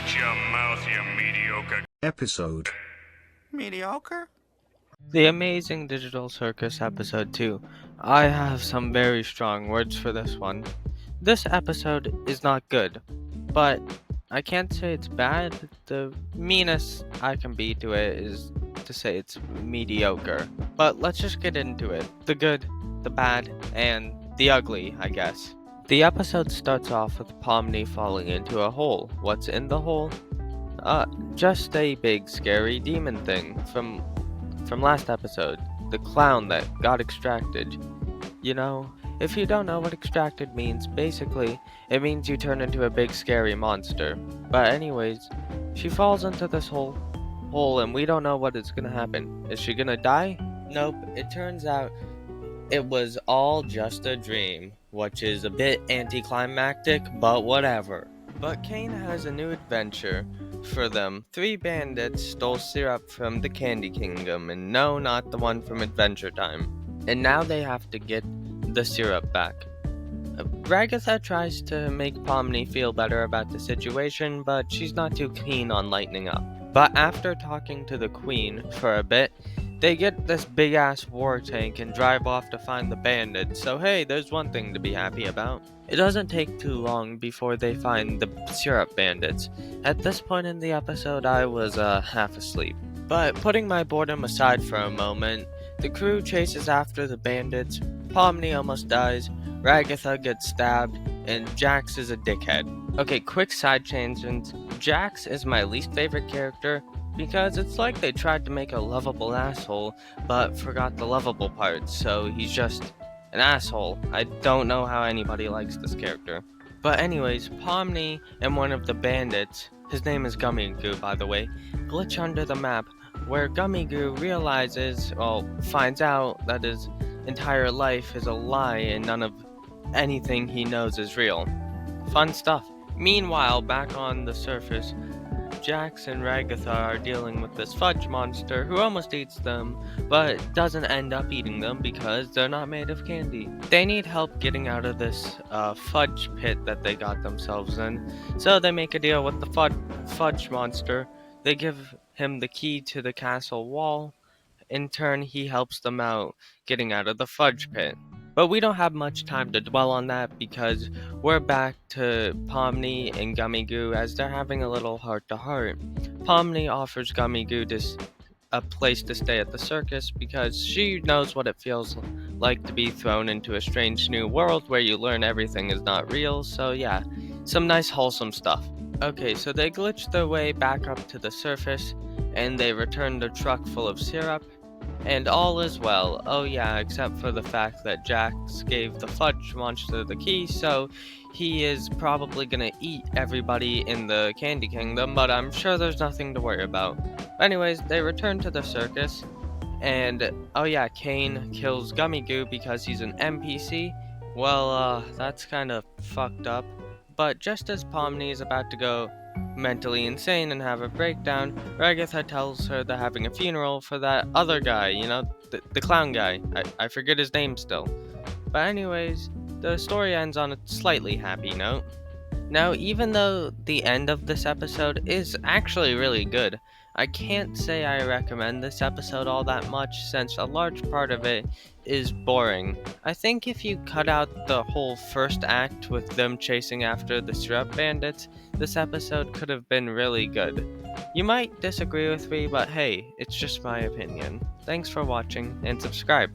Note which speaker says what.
Speaker 1: Shut your mouth, you mediocre
Speaker 2: episode.
Speaker 3: Mediocre?
Speaker 4: The Amazing Digital Circus Episode 2. I have some very strong words for this one. This episode is not good, but I can't say it's bad. The meanest I can be to it is to say it's mediocre. But let's just get into it. The good, the bad, and the ugly, I guess. The episode starts off with Pomni falling into a hole. What's in the hole? Just a big scary demon thing from last episode, the clown that got extracted. You know, if you don't know what extracted means, basically, it means you turn into a big scary monster. But anyways, she falls into this hole and we don't know what is gonna happen. Is she gonna die? Nope, it turns out it was all just a dream, which is a bit anticlimactic, but whatever. But Kane has a new adventure for them. 3 bandits stole syrup from the Candy Kingdom, and no, not the one from Adventure Time. And now they have to get the syrup back. Ragatha tries to make Pomni feel better about the situation, but she's not too keen on lightening up. But after talking to the queen for a bit, they get this big-ass war tank and drive off to find the bandits, so hey, there's one thing to be happy about. It doesn't take too long before they find the syrup bandits. At this point in the episode, I was half asleep. But putting my boredom aside for a moment, the crew chases after the bandits, Pomni almost dies, Ragatha gets stabbed, and Jax is a dickhead. Okay, quick side tangent. Jax is my least favorite character, because it's like they tried to make a lovable asshole, but forgot the lovable part, so he's just an asshole. I don't know how anybody likes this character. But anyways, Pomni and one of the bandits, his name is Gummy Goo by the way, glitch under the map, where Gummy Goo finds out that his entire life is a lie and none of anything he knows is real. Fun stuff. Meanwhile, back on the surface, Jax and Ragatha are dealing with this fudge monster who almost eats them, but doesn't end up eating them because they're not made of candy. They need help getting out of this fudge pit that they got themselves in, so they make a deal with the fudge monster. They give him the key to the castle wall. In turn, he helps them out getting out of the fudge pit. But we don't have much time to dwell on that because we're back to Pomni and Gummy Goo as they're having a little heart-to-heart. Pomni offers Gummy Goo a place to stay at the circus because she knows what it feels like to be thrown into a strange new world where you learn everything is not real, so yeah, some nice wholesome stuff. Okay, so they glitch their way back up to the surface and they return the truck full of syrup. And all is well. Oh yeah, except for the fact that Jax gave the fudge monster the key, so he is probably gonna eat everybody in the Candy Kingdom, but I'm sure there's nothing to worry about. Anyways, they return to the circus, and oh yeah, Kane kills Gummy Goo because he's an NPC. Well, that's kind of fucked up. But just as Pomni is about to go mentally insane and have a breakdown, Ragatha tells her they're having a funeral for that other guy, the clown guy. I forget his name still. But anyways, the story ends on a slightly happy note. Now, even though the end of this episode is actually really good, I can't say I recommend this episode all that much since a large part of it is boring. I think if you cut out the whole first act with them chasing after the syrup bandits, this episode could have been really good. You might disagree with me, but hey, it's just my opinion. Thanks for watching and subscribe.